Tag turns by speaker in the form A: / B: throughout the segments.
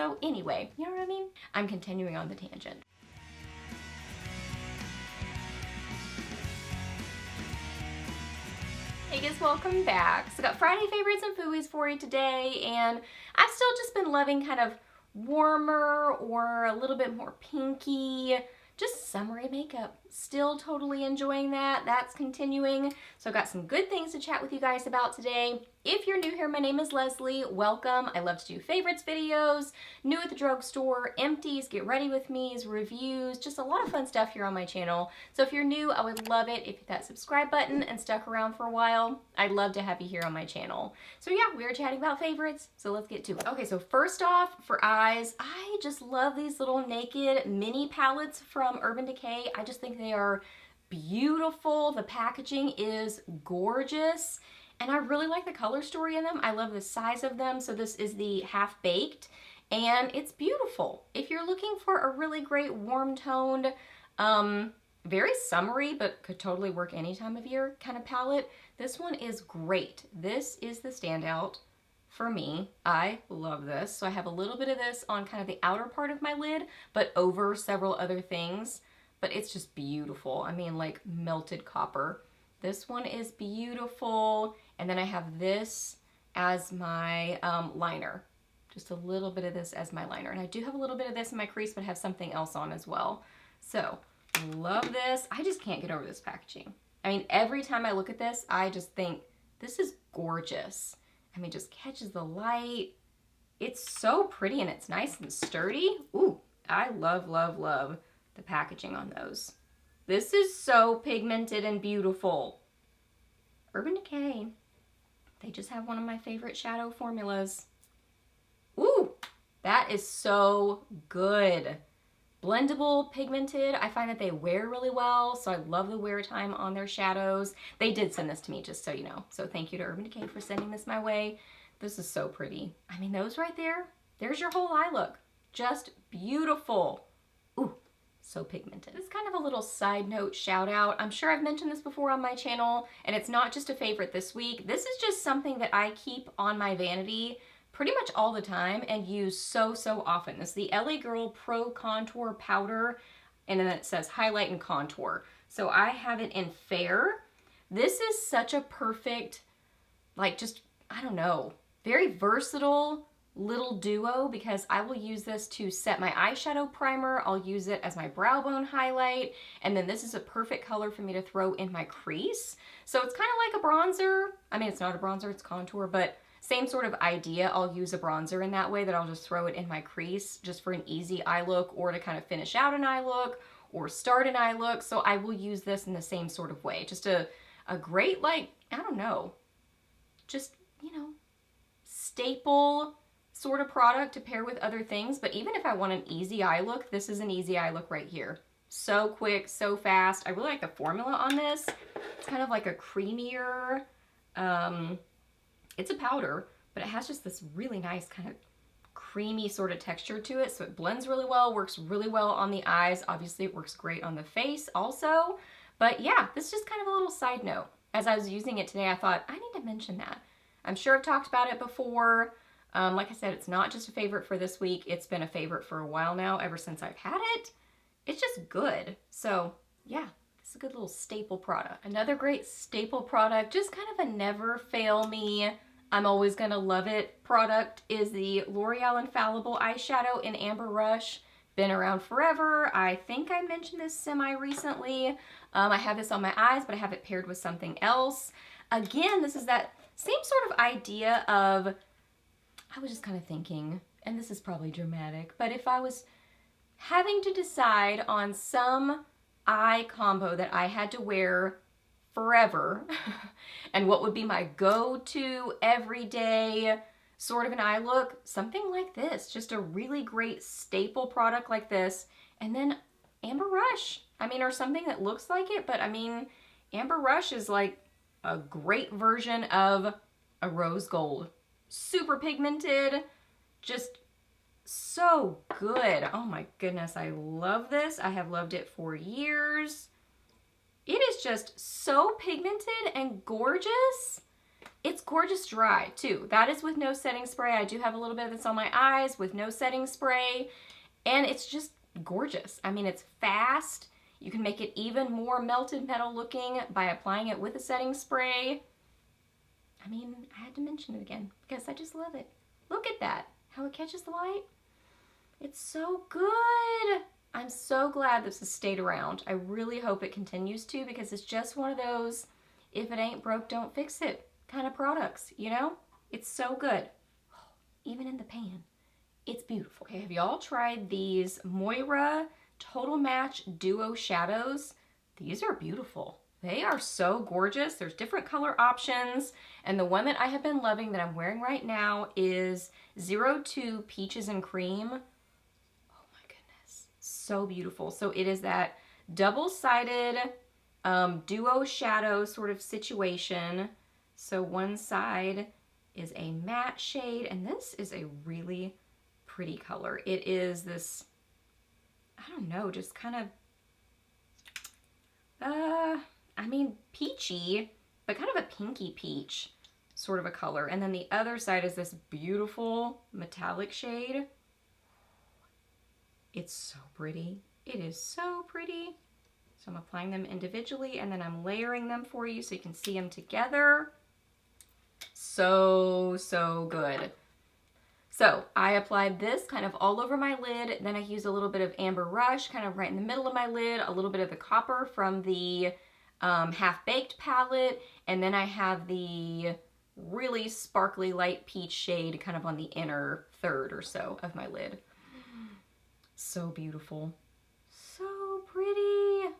A: So anyway, you know what I mean? I'm continuing on the tangent. Hey guys, welcome back. So I got Friday favorites and Fooeys for you today, and I've still just been loving kind of warmer or a little bit more pinky, just summery makeup. Still totally enjoying that. That's continuing. So I've got some good things to chat with you guys about today. If you're new here, my name is Leslie. Welcome. I love to do favorites videos, new at the drugstore, empties, get ready with me's, reviews, just a lot of fun stuff here on my channel. So if you're new, I would love it if you hit that subscribe button and stuck around for a while. I'd love to have you here on my channel. So yeah, we were chatting about favorites, so let's get to it. Okay, so first off, for eyes, I just love these little naked mini palettes from Urban Decay. I just think they are beautiful. The packaging is gorgeous. And I really like the color story in them. I love the size of them. So this is the Half Baked, and it's beautiful. If you're looking for a really great warm toned, very summery, but could totally work any time of year kind of palette, this one is great. This is the standout for me. I love this. So I have a little bit of this on kind of the outer part of my lid, but over several other things. But it's just beautiful. I mean, like melted copper. This one is beautiful. And then I have this as my liner. Just a little bit of this as my liner. And I do have a little bit of this in my crease, but I have something else on as well. So, love this. I just can't get over this packaging. I mean, every time I look at this, I just think, this is gorgeous. I mean, just catches the light. It's so pretty and it's nice and sturdy. Ooh, I love, love, love the packaging on those. This is so pigmented and beautiful. Urban Decay. They just have one of my favorite shadow formulas. Ooh, that is so good. Blendable, pigmented. I find that they wear really well, so I love the wear time on their shadows. They did send this to me, just so you know. So thank you to Urban Decay for sending this my way. This is so pretty. I mean, those right there, there's your whole eye look. Just beautiful. Ooh. So pigmented. This is kind of a little side note shout out. I'm sure I've mentioned this before on my channel, and it's not just a favorite this week. This is just something that I keep on my vanity pretty much all the time and use so often. This is the LA Girl Pro Contour Powder, and then it says highlight and contour. So I have it in Fair. This is such a perfect, like, just, I don't know, very versatile little duo, because I will use this to set my eyeshadow primer. I'll use it as my brow bone highlight, and then this is a perfect color for me to throw in my crease. So it's kind of like a bronzer. I mean, it's not a bronzer, it's contour, but same sort of idea. I'll use a bronzer in that way, that I'll just throw it in my crease just for an easy eye look, or to kind of finish out an eye look or start an eye look. So I will use this in the same sort of way. Just a great, like, I don't know, just, you know, staple sort of product to pair with other things. But even if I want an easy eye look, this is an easy eye look right here. So quick, so fast. I really like the formula on this. It's kind of like a creamier, it's a powder, but it has just this really nice kind of creamy sort of texture to it. So it blends really well, works really well on the eyes. Obviously it works great on the face also. But yeah, this is just kind of a little side note. As I was using it today, I thought, I need to mention that. I'm sure I've talked about it before. Like I said, it's not just a favorite for this week. It's been a favorite for a while now, ever since I've had it. It's just good. So yeah, it's a good little staple product. Another great staple product, just kind of a never fail me, I'm always gonna love it product, is the L'Oreal Infallible Eyeshadow in Amber Rush. Been around forever. I think I mentioned this semi-recently. I have this on my eyes, but I have it paired with something else. Again, this is that same sort of idea of, I was just kind of thinking, and this is probably dramatic, but if I was having to decide on some eye combo that I had to wear forever, and what would be my go-to everyday sort of an eye look, something like this, just a really great staple product like this, and then Amber Rush. I mean, or something that looks like it, but I mean, Amber Rush is like a great version of a rose gold. Super pigmented, just so good. Oh my goodness, I love this. I have loved it for years. It is just so pigmented and gorgeous. It's gorgeous dry too. That is with no setting spray. I do have a little bit of this on my eyes with no setting spray, and it's just gorgeous. I mean, it's fast. You can make it even more melted metal looking by applying it with a setting spray. I mean, I had to mention it again because I just love it. Look at that, how it catches the light. It's so good. I'm so glad this has stayed around. I really hope it continues to, because it's just one of those, if it ain't broke, don't fix it kind of products, you know? It's so good. Even in the pan, it's beautiful. Okay, have y'all tried these Moira Total Match Duo Shadows? These are beautiful. They are so gorgeous. There's different color options, and the one that I have been loving that I'm wearing right now is 02 Peaches and Cream. So beautiful. So it is that double-sided duo shadow sort of situation. So one side is a matte shade, and this is a really pretty color. It is this, I don't know, just kind of, I mean, peachy, but kind of a pinky peach sort of a color. And then the other side is this beautiful metallic shade. It's so pretty. It is so pretty. So I'm applying them individually, and then I'm layering them for you so you can see them together. So, so good. So I applied this kind of all over my lid. Then I used a little bit of Amber Rush kind of right in the middle of my lid, a little bit of the copper from the Half Baked palette, and then I have the really sparkly light peach shade kind of on the inner third or so of my lid. So beautiful. So pretty.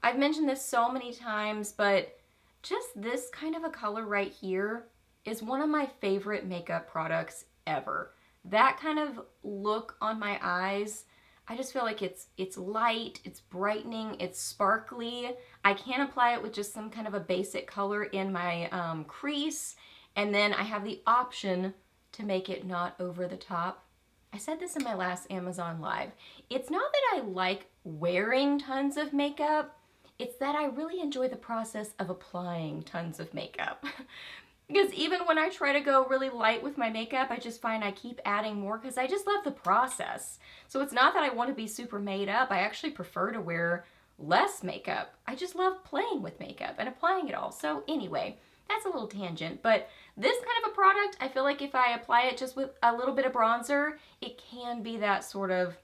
A: I've mentioned this so many times, but just this kind of a color right here is one of my favorite makeup products ever. That kind of look on my eyes, I just feel like it's light, it's brightening, it's sparkly. I can apply it with just some kind of a basic color in my crease, and then I have the option to make it not over the top. I said this in my last Amazon Live. It's not that I like wearing tons of makeup, it's that I really enjoy the process of applying tons of makeup. Because even when I try to go really light with my makeup, I just find I keep adding more because I just love the process. So it's not that I want to be super made up. I actually prefer to wear less makeup. I just love playing with makeup and applying it all. So anyway, that's a little tangent, but this kind of a product, I feel like if I apply it just with a little bit of bronzer, it can be that sort of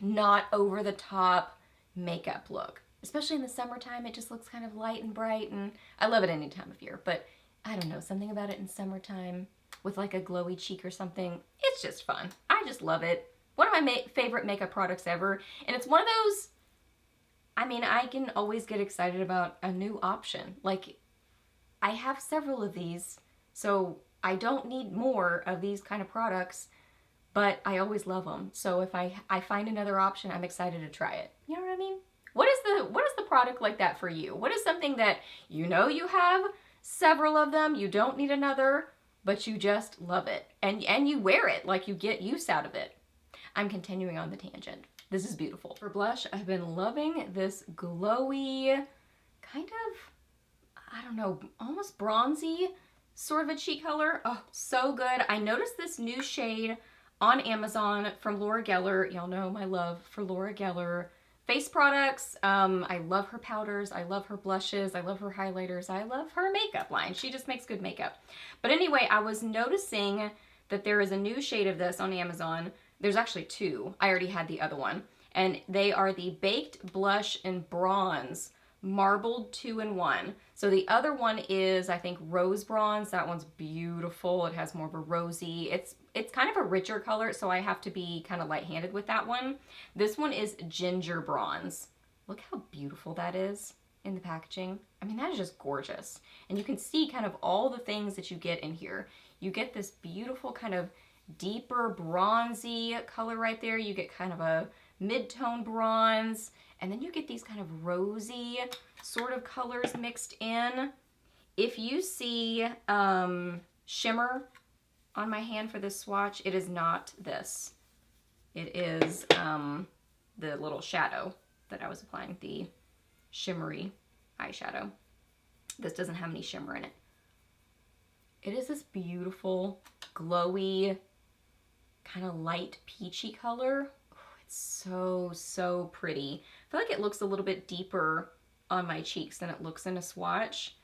A: not over the top makeup look. Especially in the summertime, it just looks kind of light and bright, and I love it any time of year, but I don't know, something about it in summertime with like a glowy cheek or something, it's just fun. I just love it. One of my favorite makeup products ever, and it's one of those, I mean, I can always get excited about a new option. Like, I have several of these, so I don't need more of these kind of products, but I always love them. So if I find another option, I'm excited to try it. You know what I mean? What is the product like that for you? What is something that you know you have several of them, you don't need another, but you just love it, and you wear it, like you get use out of it? I'm continuing on the tangent. This is beautiful. For blush, I've been loving this glowy, kind of, I don't know, almost bronzy sort of a cheek color. Oh, so good. I noticed this new shade on Amazon from Laura Geller. Y'all know my love for Laura Geller face products. I love her powders, I love her blushes, I love her highlighters, I love her makeup line. She just makes good makeup. But anyway, I was noticing that there is a new shade of this on Amazon. There's actually two. I already had the other one. And they are the Baked Blush and Bronze Marbled 2-in-1. So the other one is, I think, Rose Bronze. That one's beautiful. It has more of a rosy, it's kind of a richer color, so I have to be kind of light-handed with that one. This one is Ginger Bronze. Look how beautiful that is in the packaging. I mean, that is just gorgeous. And you can see kind of all the things that you get in here. You get this beautiful kind of deeper bronzy color right there. You get kind of a mid-tone bronze, and then you get these kind of rosy sort of colors mixed in. If you see shimmer on my hand for this swatch, it is not this. It is the little shadow that I was applying, the shimmery eyeshadow. This doesn't have any shimmer in it. It is this beautiful, glowy, kind of light peachy color. Oh, it's so, so pretty. I feel like it looks a little bit deeper on my cheeks than it looks in a swatch.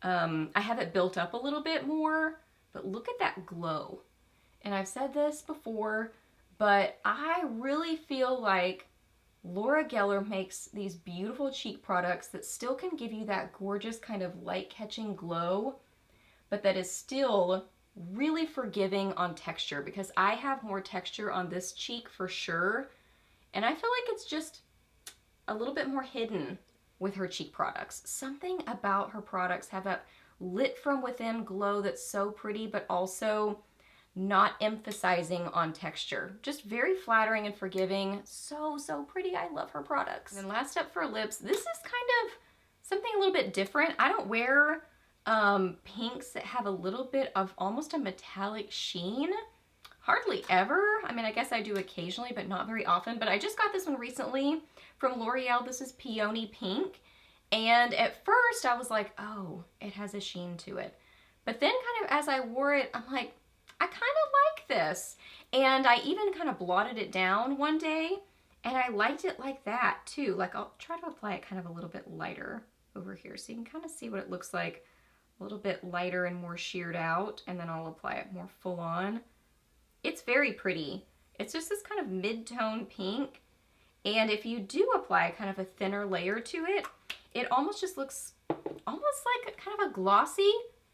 A: I have it built up a little bit more, but look at that glow. And I've said this before, but I really feel like Laura Geller makes these beautiful cheek products that still can give you that gorgeous kind of light-catching glow, but that is still really forgiving on texture, because I have more texture on this cheek for sure, and I feel like it's just a little bit more hidden with her cheek products. Something about her products have that lit from within glow that's so pretty, but also not emphasizing on texture. Just very flattering and forgiving. So, so pretty. I love her products. And then last up for lips, this is kind of something a little bit different. I don't wear pinks that have a little bit of almost a metallic sheen. Hardly ever. I mean, I guess I do occasionally, but not very often. But I just got this one recently from L'Oreal. This is Peony Pink. And at first I was like, oh, it has a sheen to it. But then kind of as I wore it, I'm like, I kind of like this. And I even kind of blotted it down one day, and I liked it like that too. Like, I'll try to apply it kind of a little bit lighter over here so you can kind of see what it looks like, a little bit lighter and more sheared out, and then I'll apply it more full on. It's very pretty. It's just this kind of mid-tone pink, and if you do apply kind of a thinner layer to it, it almost just looks almost like kind of a glossy,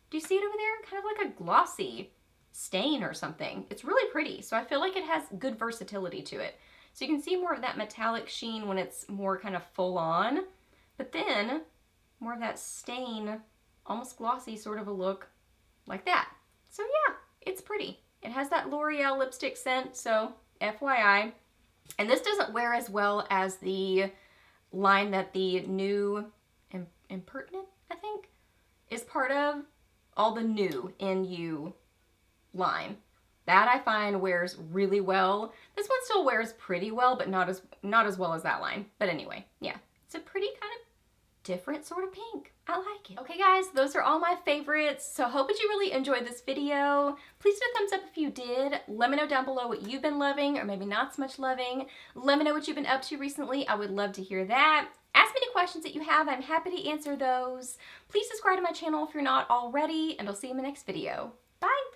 A: do you see it over there? Kind of like a glossy stain or something. It's really pretty, so I feel like it has good versatility to it. So you can see more of that metallic sheen when it's more kind of full on, but then more of that stain, almost glossy sort of a look like that. So yeah, it's pretty. It has that L'Oreal lipstick scent, so FYI. And this doesn't wear as well as the line that the new Impertinent, I think, is part of. All the new NU line. That I find wears really well. This one still wears pretty well, but not as well as that line. But anyway, yeah, it's a pretty kind of different sort of pink. I like it. Okay guys, those are all my favorites. So I hope that you really enjoyed this video. Please do a thumbs up if you did. Let me know down below what you've been loving, or maybe not so much loving. Let me know what you've been up to recently. I would love to hear that. Ask me any questions that you have. I'm happy to answer those. Please subscribe to my channel if you're not already, and I'll see you in my next video. Bye!